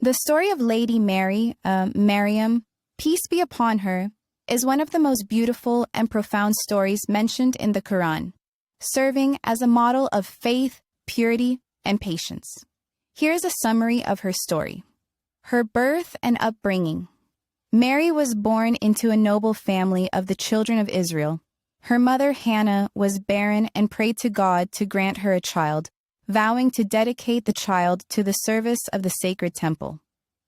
The story of Lady Maryam, peace be upon her, is one of the most beautiful and profound stories mentioned in the Quran, serving as a model of faith, purity, and patience. Here is a summary of her story. Her birth and upbringing. Mary was born into a noble family of the children of Israel. Her mother Hannah was barren and prayed to God to grant her a child, vowing to dedicate the child to the service of the sacred temple.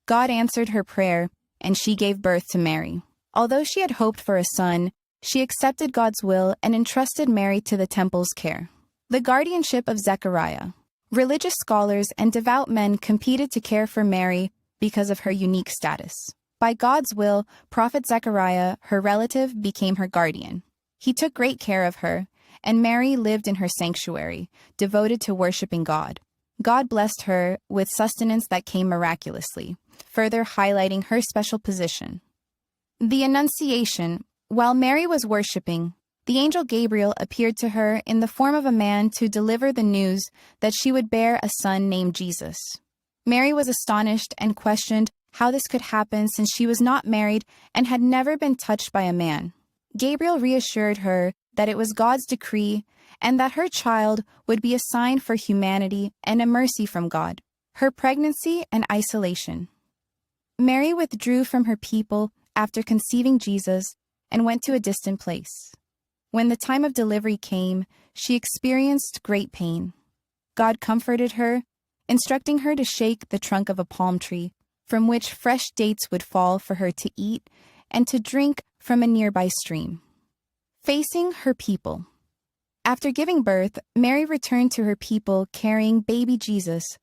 God answered her prayer, and she gave birth to Mary. Although she had hoped for a son, she accepted God's will and entrusted Mary to the temple's care. The guardianship of Zechariah. Religious scholars and devout men competed to care for Mary because of her unique status. By God's will, Prophet Zechariah, her relative, became her guardian. He took great care of her, and Mary lived in her sanctuary, devoted to worshiping God. God blessed her with sustenance that came miraculously, further highlighting her special position. The Annunciation. While Mary was worshiping, the angel Gabriel appeared to her in the form of a man to deliver the news that she would bear a son named Jesus. Mary was astonished and questioned how this could happen since she was not married and had never been touched by a man. Gabriel reassured her that it was God's decree and that her child would be a sign for humanity and a mercy from God. Her pregnancy and isolation. Mary withdrew from her people after conceiving Jesus and went to a distant place. When the time of delivery came, she experienced great pain. God comforted her, instructing her to shake the trunk of a palm tree, from which fresh dates would fall for her to eat, and to drink from a nearby stream. Facing her people. After giving birth, Mary returned to her people carrying baby Jesus.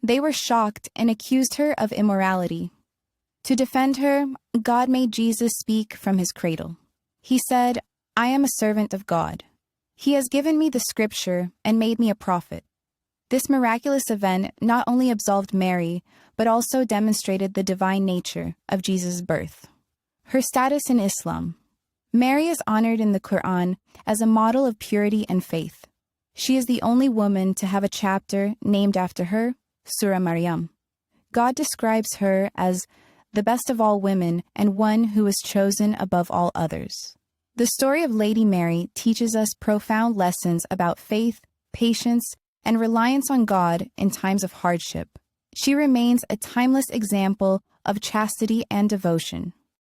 They were shocked and accused her of immorality. To defend her, God made Jesus speak from his cradle. He said, "I am a servant of God. He has given me the scripture and made me a prophet." This miraculous event not only absolved Mary, but also demonstrated the divine nature of Jesus' birth. Her status in Islam. Mary is honored in the Quran as a model of purity and faith. She is the only woman to have a chapter named after her, Surah Maryam. God describes her as the best of all women and one who was chosen above all others. The story of Lady Mary teaches us profound lessons about faith, patience, and reliance on God in times of hardship. She remains a timeless example of chastity and devotion.